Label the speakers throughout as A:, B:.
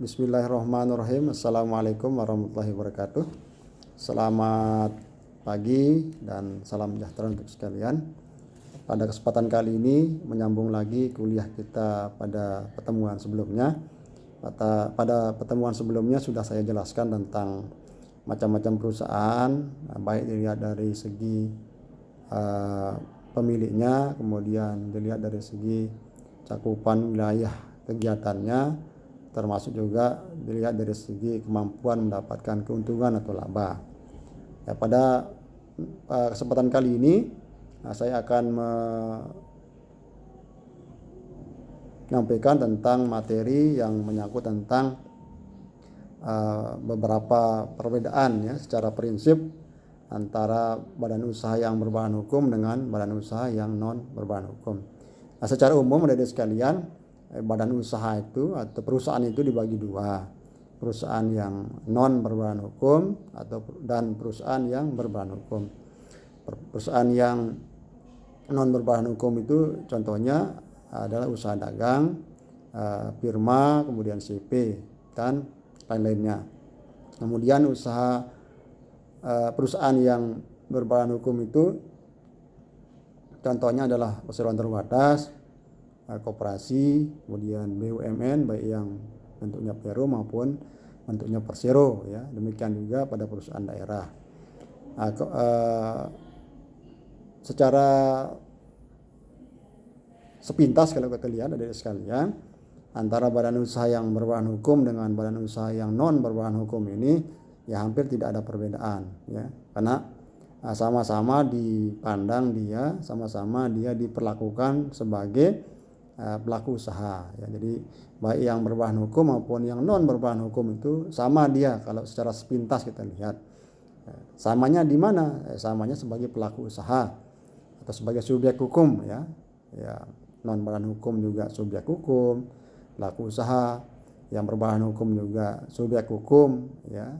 A: Bismillahirrahmanirrahim. Assalamualaikum warahmatullahi wabarakatuh. Selamat pagi dan salam sejahtera untuk sekalian. Pada kesempatan kali ini menyambung lagi kuliah kita pada pertemuan sebelumnya. Pada pertemuan sebelumnya sudah saya jelaskan tentang macam-macam perusahaan, baik dilihat dari segi pemiliknya, kemudian dilihat dari segi cakupan wilayah kegiatannya, termasuk juga dilihat dari segi kemampuan mendapatkan keuntungan atau laba. Ya, pada kesempatan kali ini saya akan menyampaikan tentang materi yang menyangkut tentang beberapa perbedaan ya secara prinsip antara badan usaha yang berbadan hukum dengan badan usaha yang non berbadan hukum. Nah, secara umum adik-adik sekalian, badan usaha itu atau perusahaan itu dibagi dua, perusahaan yang non berbadan hukum dan perusahaan yang berbadan hukum. Perusahaan yang non berbadan hukum itu contohnya adalah usaha dagang, firma, kemudian CP dan lain-lainnya. Kemudian perusahaan yang berbadan hukum itu contohnya adalah perseroan terbatas, koperasi, kemudian BUMN baik yang bentuknya Perum maupun bentuknya Persero ya. Demikian juga pada perusahaan daerah. Secara sepintas kalau kita lihat adik sekalian, antara badan usaha yang berbadan hukum dengan badan usaha yang non berbadan hukum ini ya hampir tidak ada perbedaan ya, karena sama-sama dipandang sama-sama dia diperlakukan sebagai pelaku usaha ya. Jadi baik yang berbadan hukum maupun yang non berbadan hukum itu sama dia kalau secara sepintas kita lihat. Samanya di mana? Samanya sebagai pelaku usaha atau sebagai subjek hukum ya. Ya, non berbadan hukum juga subjek hukum, pelaku usaha yang berbadan hukum juga subjek hukum ya,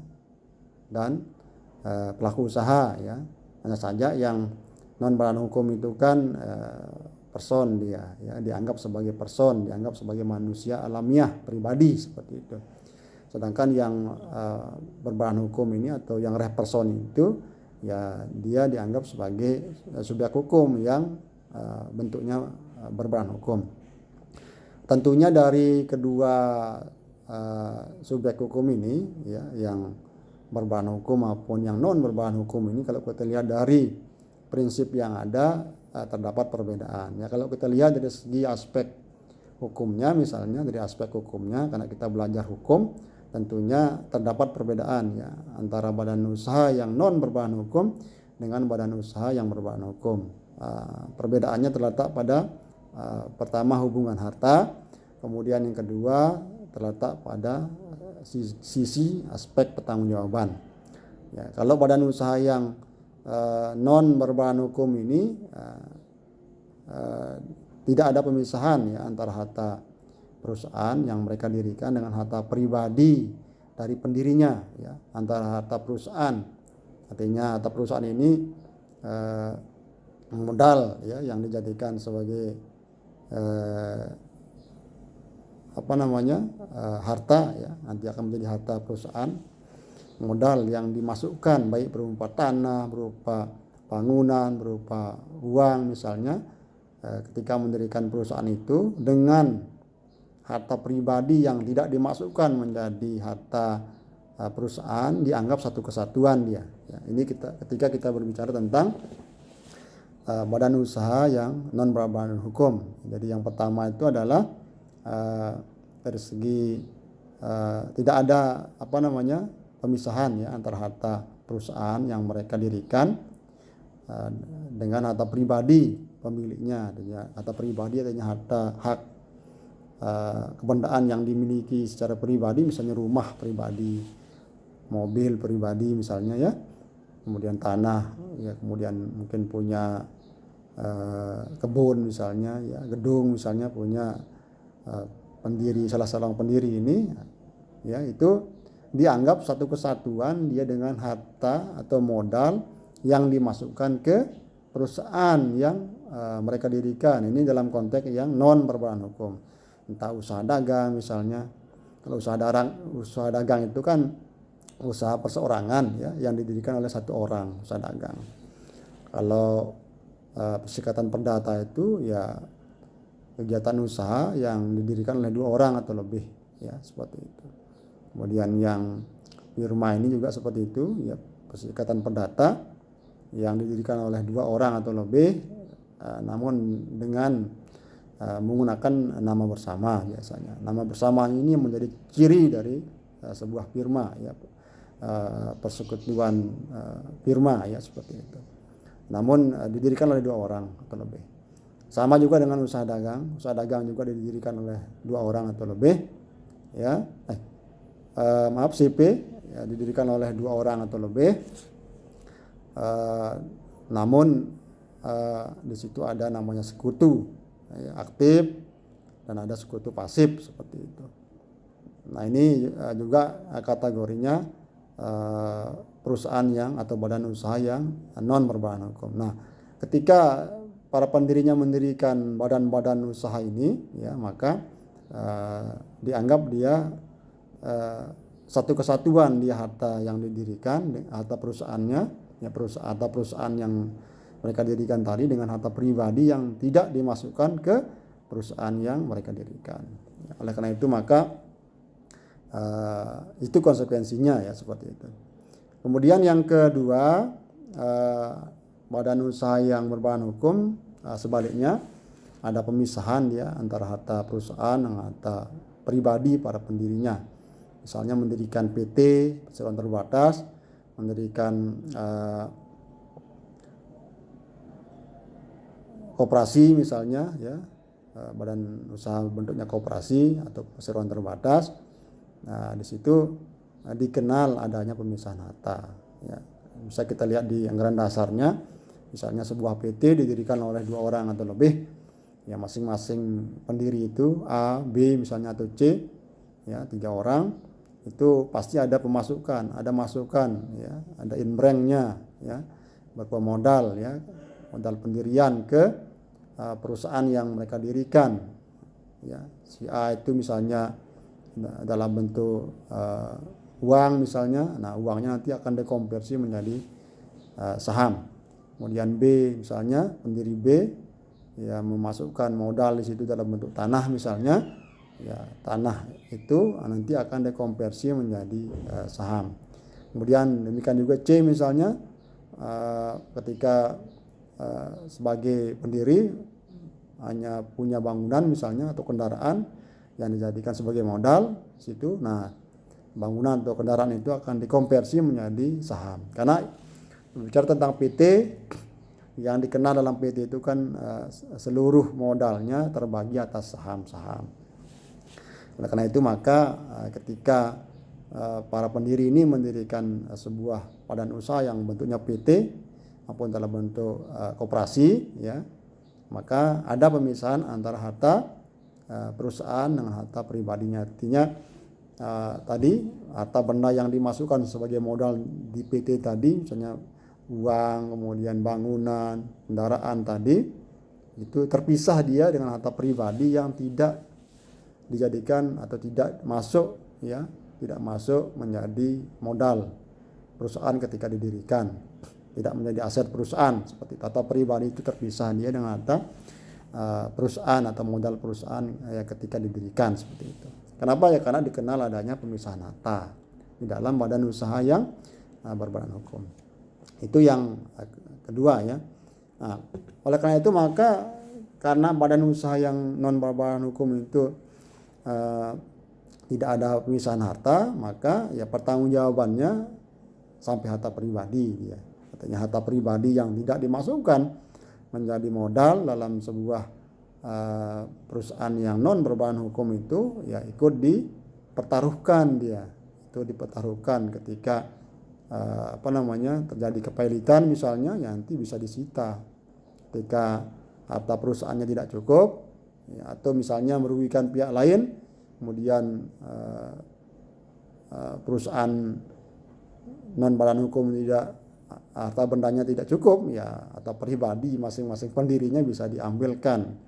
A: dan pelaku usaha ya. Hanya saja yang non berbadan hukum itu kan person dia ya, dianggap sebagai person, dianggap sebagai manusia alamiah pribadi seperti itu. Sedangkan yang berbadan hukum ini atau yang reperson itu ya dia dianggap sebagai subjek hukum yang bentuknya berbadan hukum. Tentunya dari kedua subjek hukum ini ya, yang berbadan hukum maupun yang non berbadan hukum ini, kalau kita lihat dari prinsip yang ada terdapat perbedaan ya. Kalau kita lihat dari segi aspek hukumnya, misalnya dari aspek hukumnya, karena kita belajar hukum, tentunya terdapat perbedaan ya antara badan usaha yang non berbadan hukum dengan badan usaha yang berbadan hukum. Perbedaannya terletak pada pertama hubungan harta, kemudian yang kedua terletak pada sisi aspek pertanggungjawaban ya. Kalau badan usaha yang non berbadan hukum ini tidak ada pemisahan ya antara harta perusahaan yang mereka dirikan dengan harta pribadi dari pendirinya ya. Antara harta perusahaan, artinya harta perusahaan ini modal ya yang dijadikan sebagai harta ya, nanti akan menjadi harta perusahaan. Modal yang dimasukkan baik berupa tanah, berupa bangunan, berupa uang misalnya, ketika mendirikan perusahaan itu dengan harta pribadi yang tidak dimasukkan menjadi harta perusahaan, dianggap satu kesatuan dia ya. Ini ketika kita berbicara tentang badan usaha yang non berbadan hukum. Jadi yang pertama itu adalah dari segi tidak ada pemisahan ya antara harta perusahaan yang mereka dirikan dengan harta pribadi pemiliknya. Harta pribadi artinya hak kebendaan yang dimiliki secara pribadi, misalnya rumah pribadi, mobil pribadi misalnya ya, kemudian tanah ya, kemudian mungkin punya kebun misalnya ya, gedung misalnya punya salah seorang pendiri ini ya, itu dianggap satu kesatuan dia dengan harta atau modal yang dimasukkan ke perusahaan yang mereka dirikan. Ini dalam konteks yang non berbadan hukum, entah usaha dagang misalnya, Kalau usaha dagang itu kan usaha perseorangan ya, yang didirikan oleh satu orang, usaha dagang. Kalau perserikatan perdata itu ya kegiatan usaha yang didirikan oleh 2 orang atau lebih ya, seperti itu. Kemudian yang firma ini juga seperti itu ya, perserikatan perdata yang didirikan oleh 2 orang atau lebih, namun dengan menggunakan nama bersama biasanya. Nama bersama ini menjadi ciri dari sebuah firma ya, persekutuan firma ya, seperti itu. Namun didirikan oleh 2 orang atau lebih. Sama juga dengan usaha dagang. Usaha dagang juga didirikan oleh 2 orang atau lebih ya. CP ya, didirikan oleh 2 orang atau lebih. Namun di situ ada namanya sekutu ya, aktif, dan ada sekutu pasif seperti itu. Nah, ini juga kategorinya perusahaan yang atau badan usaha yang non berbadan hukum. Nah, ketika para pendirinya mendirikan badan-badan usaha ini ya, maka dianggap dia satu kesatuan di harta yang didirikan, harta perusahaannya ya, perusahaan yang mereka dirikan tadi dengan harta pribadi yang tidak dimasukkan ke perusahaan yang mereka dirikan. Oleh karena itu maka itu konsekuensinya ya, seperti itu. Kemudian yang kedua, badan usaha yang berbadan hukum sebaliknya ada pemisahan ya antara harta perusahaan dan harta pribadi para pendirinya. Misalnya mendirikan PT, perseroan terbatas, mendirikan koperasi misalnya ya, badan usaha bentuknya koperasi atau perseroan terbatas. Nah, di situ dikenal adanya pemisahan harta ya. Bisa kita lihat di anggaran dasarnya, misalnya sebuah PT didirikan oleh 2 orang atau lebih ya, masing-masing pendiri itu A, B misalnya atau C ya, 3 orang, itu pasti ada pemasukan, ada masukan ya, ada inbrengnya ya, berupa modal ya, modal pendirian ke perusahaan yang mereka dirikan ya. Si A itu misalnya dalam bentuk uang misalnya, nah uangnya nanti akan dikonversi menjadi saham. Kemudian B misalnya, pendiri B ya memasukkan modal di situ dalam bentuk tanah misalnya ya, tanah itu nanti akan dikonversi menjadi saham. Kemudian demikian juga C misalnya, ketika sebagai pendiri hanya punya bangunan misalnya atau kendaraan yang dijadikan sebagai modal situ, nah bangunan atau kendaraan itu akan dikonversi menjadi saham. Karena bicara tentang PT, yang dikenal dalam PT itu kan seluruh modalnya terbagi atas saham-saham. Oleh karena itu maka ketika para pendiri ini mendirikan sebuah badan usaha yang bentuknya PT maupun dalam bentuk koperasi ya, maka ada pemisahan antara harta perusahaan dengan harta pribadinya. Artinya tadi harta benda yang dimasukkan sebagai modal di PT tadi, misalnya uang, kemudian bangunan, kendaraan tadi, itu terpisah dia dengan harta pribadi yang tidak dijadikan atau tidak masuk ya, tidak masuk menjadi modal perusahaan ketika didirikan, tidak menjadi aset perusahaan. Seperti harta pribadi itu terpisah dia dengan harta perusahaan atau modal perusahaan ya, ketika didirikan, seperti itu. Kenapa ya? Karena dikenal adanya pemisahan harta di dalam badan usaha yang berbadan hukum. Itu yang kedua ya. Nah, oleh karena itu maka karena badan usaha yang non berbadan hukum itu tidak ada pemisahan harta, maka ya pertanggungjawabannya sampai harta pribadi dia. Katanya harta pribadi yang tidak dimasukkan menjadi modal dalam sebuah perusahaan yang non berbadan hukum itu ya ikut dipertaruhkan dia. Itu dipertaruhkan ketika terjadi kepailitan misalnya, ya nanti bisa disita. Ketika harta perusahaannya tidak cukup ya, atau misalnya merugikan pihak lain, kemudian perusahaan non badan hukum tidak, harta bendanya tidak cukup ya, atau pribadi masing-masing pendirinya bisa diambilkan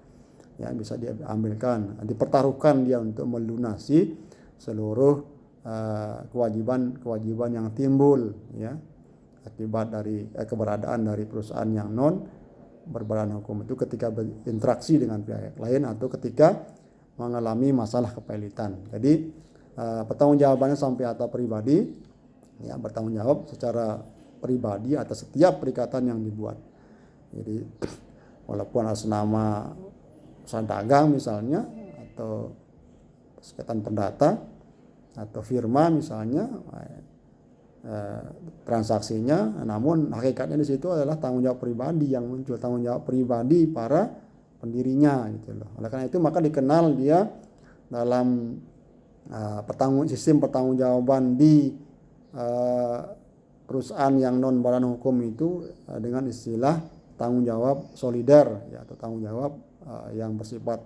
A: ya, bisa diambilkan, dipertaruhkan dia untuk melunasi seluruh kewajiban yang timbul ya akibat dari keberadaan dari perusahaan yang non berbadan hukum itu ketika berinteraksi dengan pihak lain atau ketika mengalami masalah kepelitan. Jadi pertanggungjawabannya sampai atau pribadi ya bertanggung jawab secara pribadi atas setiap perikatan yang dibuat. Jadi walaupun atas nama usaha dagang misalnya atau sekretan perdata atau firma misalnya transaksinya, namun hakikatnya di situ adalah tanggung jawab pribadi yang muncul, tanggung jawab pribadi para pendirinya gitu loh. Oleh karena itu maka dikenal dia dalam sistem pertanggungjawaban di perusahaan yang non badan hukum itu dengan istilah tanggung jawab solider ya, atau tanggung jawab yang bersifat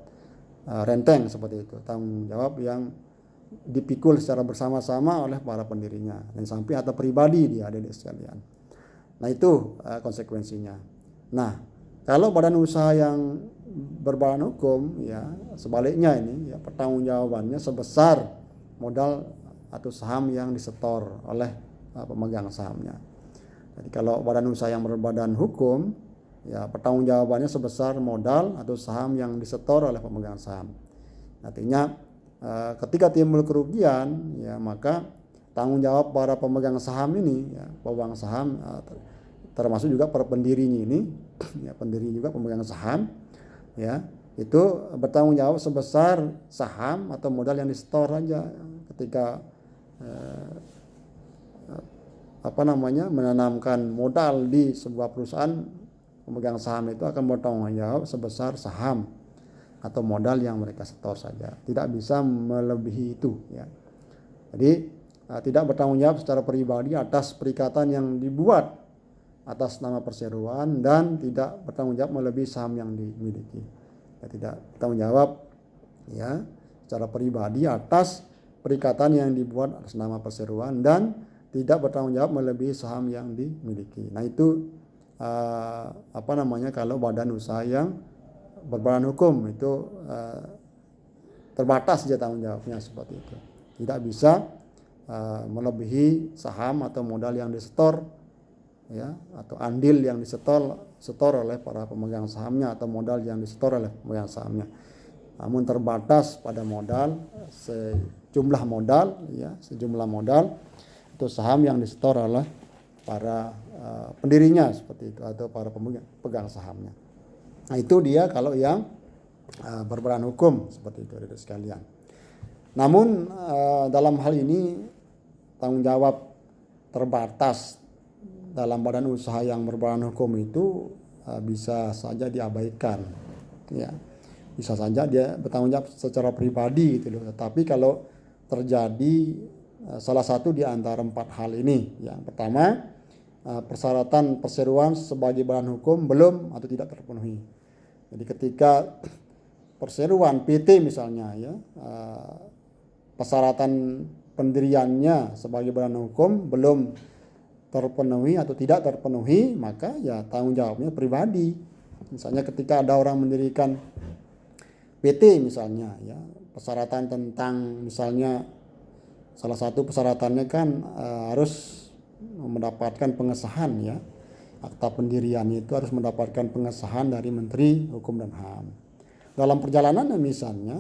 A: renteng seperti itu, tanggung jawab yang dipikul secara bersama-sama oleh para pendirinya dan sampai atau pribadi dia ada di sekalian. Nah itu konsekuensinya. Nah kalau badan usaha yang berbadan hukum ya sebaliknya ini ya pertanggungjawabannya sebesar modal atau saham yang disetor oleh pemegang sahamnya. Jadi kalau badan usaha yang berbadan hukum ya pertanggungjawabannya sebesar modal atau saham yang disetor oleh pemegang saham. Artinya ketika timbul kerugian ya maka tanggung jawab para pemegang saham ini ya pemegang saham termasuk juga para pendirinya ini ya pendiri juga pemegang saham ya itu bertanggung jawab sebesar saham atau modal yang disetor aja ketika menanamkan modal di sebuah perusahaan. Pemegang saham itu akan bertanggung jawab sebesar saham atau modal yang mereka setor saja, tidak bisa melebihi itu ya. Jadi tidak bertanggung jawab secara pribadi atas perikatan yang dibuat atas nama perseroan dan tidak bertanggung jawab melebihi saham yang dimiliki. Ya, tidak bertanggung jawab ya secara pribadi atas perikatan yang dibuat atas nama perseroan dan tidak bertanggung jawab melebihi saham yang dimiliki. Nah itu kalau badan usaha yang berbadan hukum itu terbatas saja tanggung jawabnya seperti itu, tidak bisa melebihi saham atau modal yang disetor ya atau andil yang disetor oleh para pemegang sahamnya atau modal yang disetor oleh pemegang sahamnya, namun terbatas pada modal sejumlah modal itu saham yang disetor oleh para pendirinya seperti itu atau para pemegang sahamnya. Nah itu dia kalau yang berperan hukum seperti itu ada sekalian. Namun dalam hal ini tanggung jawab terbatas dalam badan usaha yang berperan hukum itu bisa saja diabaikan, ya bisa saja dia bertanggung jawab secara pribadi gitu loh. Tetapi kalau terjadi salah satu di antara 4 hal ini, yang pertama persyaratan perseroan sebagai badan hukum belum atau tidak terpenuhi. Jadi ketika perseroan PT misalnya ya persyaratan pendiriannya sebagai badan hukum belum terpenuhi atau tidak terpenuhi, maka ya tanggung jawabnya pribadi. Misalnya ketika ada orang mendirikan PT misalnya ya, persyaratan tentang misalnya salah satu persyaratannya kan harus mendapatkan pengesahan ya. Akta pendirian itu harus mendapatkan pengesahan dari Menteri Hukum dan HAM. Dalam perjalanan misalnya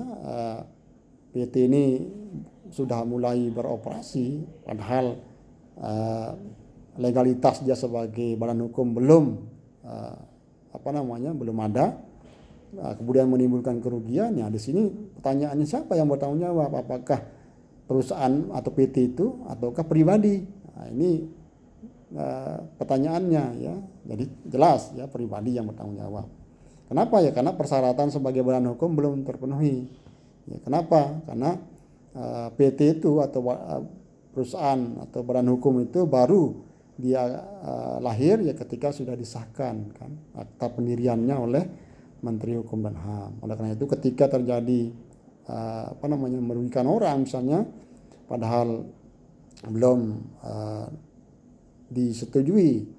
A: PT ini sudah mulai beroperasi, padahal legalitas dia sebagai badan hukum belum belum ada, kemudian menimbulkan kerugian. Ya di sini pertanyaannya siapa yang bertanggung jawab? Apakah perusahaan atau PT itu ataukah pribadi? Nah, ini pertanyaannya ya. Jadi jelas ya pribadi yang bertanggung jawab. Kenapa ya? Karena persyaratan sebagai badan hukum belum terpenuhi. Ya, kenapa? Karena PT itu atau perusahaan atau badan hukum itu baru dia lahir ya ketika sudah disahkan kan akta pendiriannya oleh Menteri Hukum dan HAM. Oleh karena itu ketika terjadi merugikan orang misalnya padahal belum disetujui,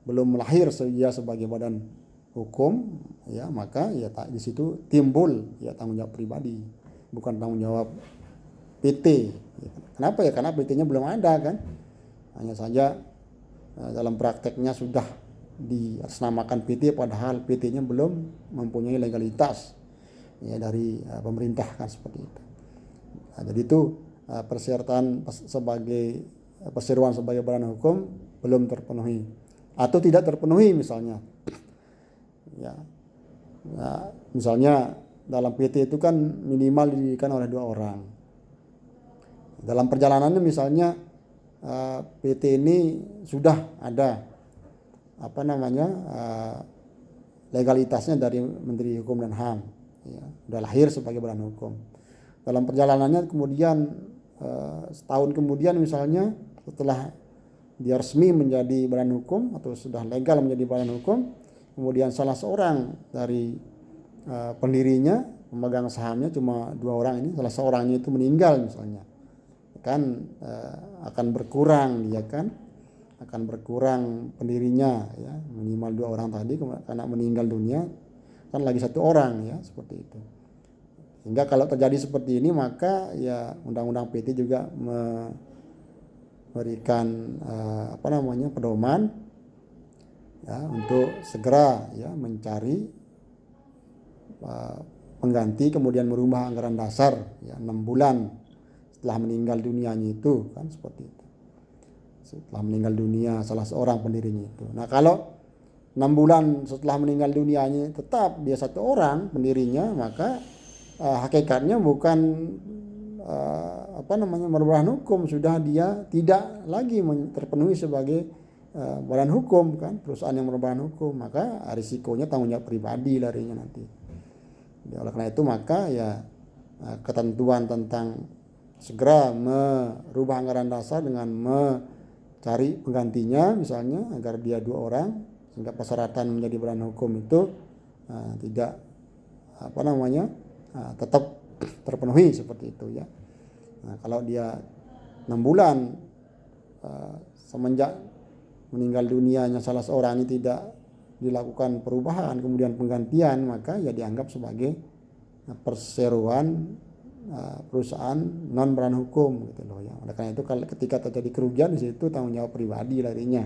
A: belum lahir dia sebagai badan hukum ya, maka ya di situ timbul ya tanggung jawab pribadi, bukan tanggung jawab PT. Kenapa ya? Karena PT-nya belum ada kan. Hanya saja dalam prakteknya sudah diatasnamakan PT padahal PT-nya belum mempunyai legalitas ya dari pemerintah kan seperti itu. Nah, jadi itu persyaratan sebagai perseroan sebagai badan hukum belum terpenuhi atau tidak terpenuhi misalnya. Ya. Nah, misalnya dalam PT itu kan minimal didirikan oleh 2 orang. Dalam perjalanannya misalnya PT ini sudah ada legalitasnya dari Menteri Hukum dan HAM, ya, sudah lahir sebagai badan hukum. Dalam perjalanannya kemudian setahun kemudian misalnya setelah dia resmi menjadi badan hukum atau sudah legal menjadi badan hukum, kemudian salah seorang dari pendirinya, pemegang sahamnya cuma 2 orang ini, salah seorangnya itu meninggal misalnya, kan akan berkurang dia kan, akan berkurang pendirinya ya, minimal 2 orang tadi karena meninggal dunia kan lagi 1 orang ya, seperti itu. Sehingga kalau terjadi seperti ini maka ya undang-undang PT juga memberikan pedoman ya untuk segera ya mencari pengganti, kemudian merubah anggaran dasar ya 6 bulan setelah meninggal dunianya itu kan, seperti itu. Setelah meninggal dunia salah seorang pendirinya itu. Nah, kalau 6 bulan setelah meninggal dunianya tetap dia 1 orang pendirinya, maka hakikatnya bukan merupakan hukum, sudah dia tidak lagi terpenuhi sebagai badan hukum kan, perusahaan yang merupakan hukum, maka risikonya tanggung jawab pribadi larinya nanti. Ya, oleh karena itu maka ya ketentuan tentang segera merubah anggaran dasar dengan mencari penggantinya misalnya agar dia 2 orang sehingga persyaratan menjadi badan hukum itu tidak tetap terpenuhi seperti itu ya. Nah, kalau dia 6 bulan semenjak meninggal dunianya salah seorang ini tidak dilakukan perubahan kemudian penggantian, maka ya dianggap sebagai perseroan perusahaan non badan hukum gitu loh ya. Oleh karena itu kalau ketika terjadi kerugian di situ tanggung jawab pribadi larinya.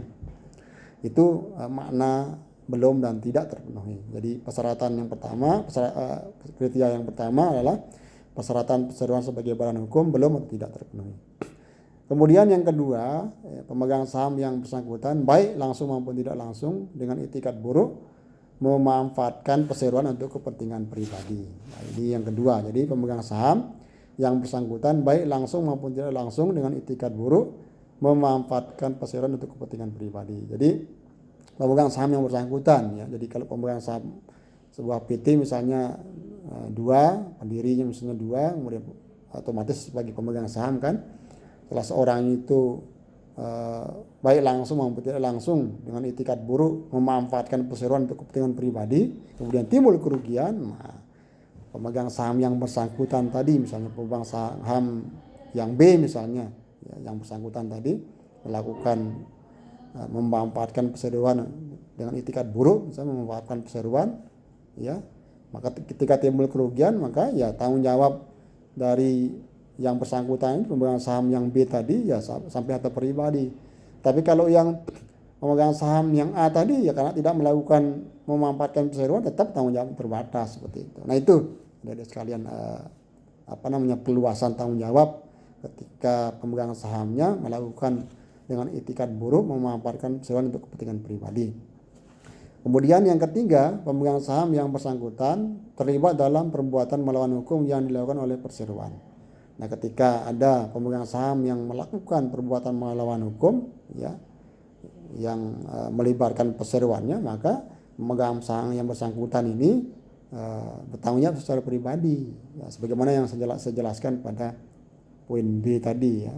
A: Itu makna belum dan tidak terpenuhi. Jadi persyaratan yang pertama, kriteria yang pertama adalah persyaratan perseroan sebagai badan hukum belum atau tidak terpenuhi. Kemudian yang kedua, pemegang saham yang bersangkutan baik langsung maupun tidak langsung dengan itikat buruk memanfaatkan perseroan untuk kepentingan pribadi. Nah, ini yang kedua. Jadi pemegang saham yang bersangkutan baik langsung maupun tidak langsung dengan itikat buruk memanfaatkan perseroan untuk kepentingan pribadi. Jadi pemegang saham yang bersangkutan ya. Jadi kalau pemegang saham sebuah PT misalnya 2, pendirinya misalnya 2, kemudian otomatis sebagai pemegang saham kan, salah seorang itu baik langsung maupun tidak langsung dengan itikat buruk memanfaatkan perseroan untuk kepentingan pribadi, kemudian timbul kerugian, nah, pemegang saham yang bersangkutan tadi misalnya pemegang saham yang B misalnya ya, yang bersangkutan tadi melakukan memanfaatkan perseroan dengan itikat buruk, misalnya memanfaatkan perseroan ya, maka ketika timbul kerugian maka ya tanggung jawab dari yang bersangkutan ini pemegang saham yang B tadi ya sampai harta pribadi. Tapi kalau yang pemegang saham yang A tadi ya karena tidak melakukan memanfaatkan perseroan tetap tanggung jawab terbatas seperti itu. Nah, itu dari sekalian peluasan tanggung jawab ketika pemegang sahamnya melakukan dengan itikat buruk memanfaatkan perseroan untuk kepentingan pribadi. Kemudian yang ketiga, pemegang saham yang bersangkutan terlibat dalam perbuatan melawan hukum yang dilakukan oleh perseroan. Nah, ketika ada pemegang saham yang melakukan perbuatan melawan hukum ya yang melibatkan perseroannya, maka pemegang saham yang bersangkutan ini bertanggung jawab secara pribadi ya, sebagaimana yang saya jelaskan pada poin B tadi ya.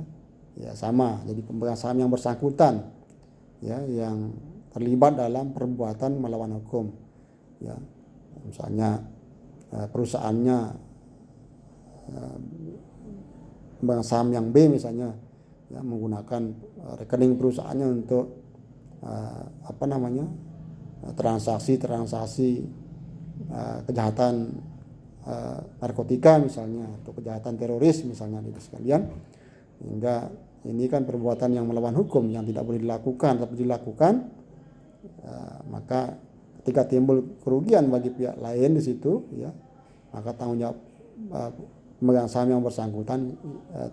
A: Ya sama, jadi pemegang saham yang bersangkutan ya yang terlibat dalam perbuatan melawan hukum ya, misalnya perusahaannya pemegang saham yang B misalnya ya menggunakan rekening perusahaannya untuk transaksi kejahatan narkotika misalnya, atau kejahatan teroris misalnya itu sekalian. Hingga ini kan perbuatan yang melawan hukum yang tidak boleh dilakukan, tapi dilakukan, maka ketika timbul kerugian bagi pihak lain di situ, ya, maka tanggung jawab pemegang saham yang bersangkutan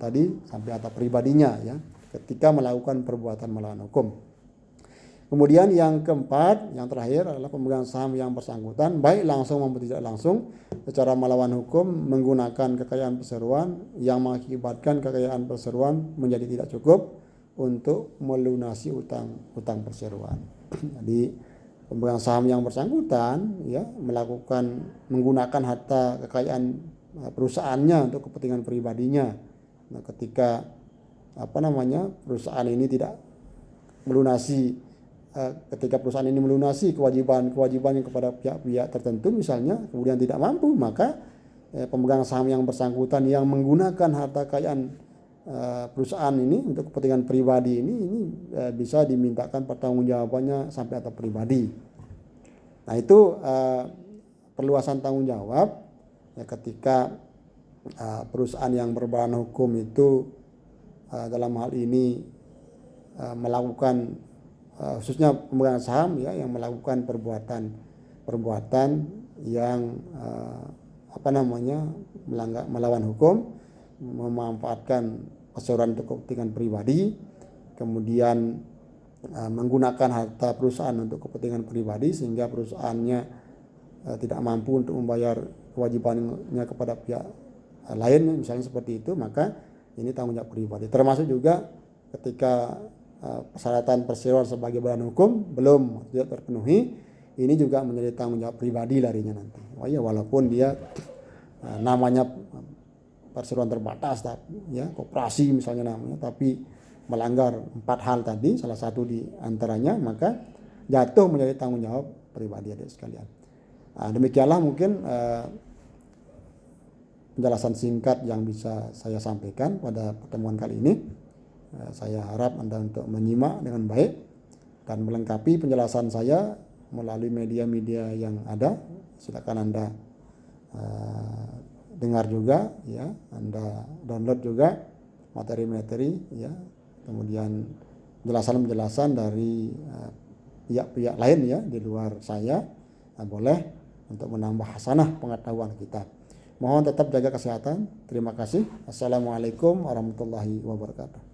A: tadi sampai atap pribadinya, ya, ketika melakukan perbuatan melawan hukum. Kemudian yang keempat, yang terakhir adalah pemegang saham yang bersangkutan baik langsung maupun tidak langsung secara melawan hukum menggunakan kekayaan perseroan yang mengakibatkan kekayaan perseroan menjadi tidak cukup untuk melunasi utang perseroan. Jadi pemegang saham yang bersangkutan, ya, menggunakan harta kekayaan perusahaannya untuk kepentingan pribadinya. Nah, ketika perusahaan ini tidak melunasi ketika perusahaan ini melunasi kewajibannya kepada pihak-pihak tertentu misalnya, kemudian tidak mampu, maka pemegang saham yang bersangkutan yang menggunakan harta kekayaan perusahaan ini untuk kepentingan pribadi ini bisa dimintakan pertanggungjawabannya sampai atap pribadi. Nah, itu perluasan tanggung jawab, ya, ketika perusahaan yang berbadan hukum itu dalam hal ini melakukan khususnya pemegang saham, ya, yang melakukan perbuatan yang melawan hukum, memanfaatkan perseroan untuk kepentingan pribadi, kemudian menggunakan harta perusahaan untuk kepentingan pribadi sehingga perusahaannya tidak mampu untuk membayar kewajibannya kepada pihak lain, misalnya seperti itu, maka ini tanggung jawab pribadi. Termasuk juga ketika persyaratan perseroan sebagai badan hukum belum tidak terpenuhi, ini juga menjadi tanggung jawab pribadi larinya nanti. Walaupun dia namanya perseroan terbatas, ya, koperasi misalnya namanya, tapi melanggar 4 hal tadi, salah satu di antaranya, maka jatuh menjadi tanggung jawab pribadi adik sekalian. Demikianlah mungkin penjelasan singkat yang bisa saya sampaikan pada pertemuan kali ini. Saya harap Anda untuk menyimak dengan baik dan melengkapi penjelasan saya melalui media-media yang ada. Silakan Anda dengar juga, ya, Anda download juga materi-materi, ya, kemudian penjelasan-penjelasan dari pihak-pihak lain, ya, di luar saya, boleh untuk menambah hasanah pengetahuan kita. Mohon tetap jaga kesehatan. Terima kasih. Assalamualaikum warahmatullahi wabarakatuh.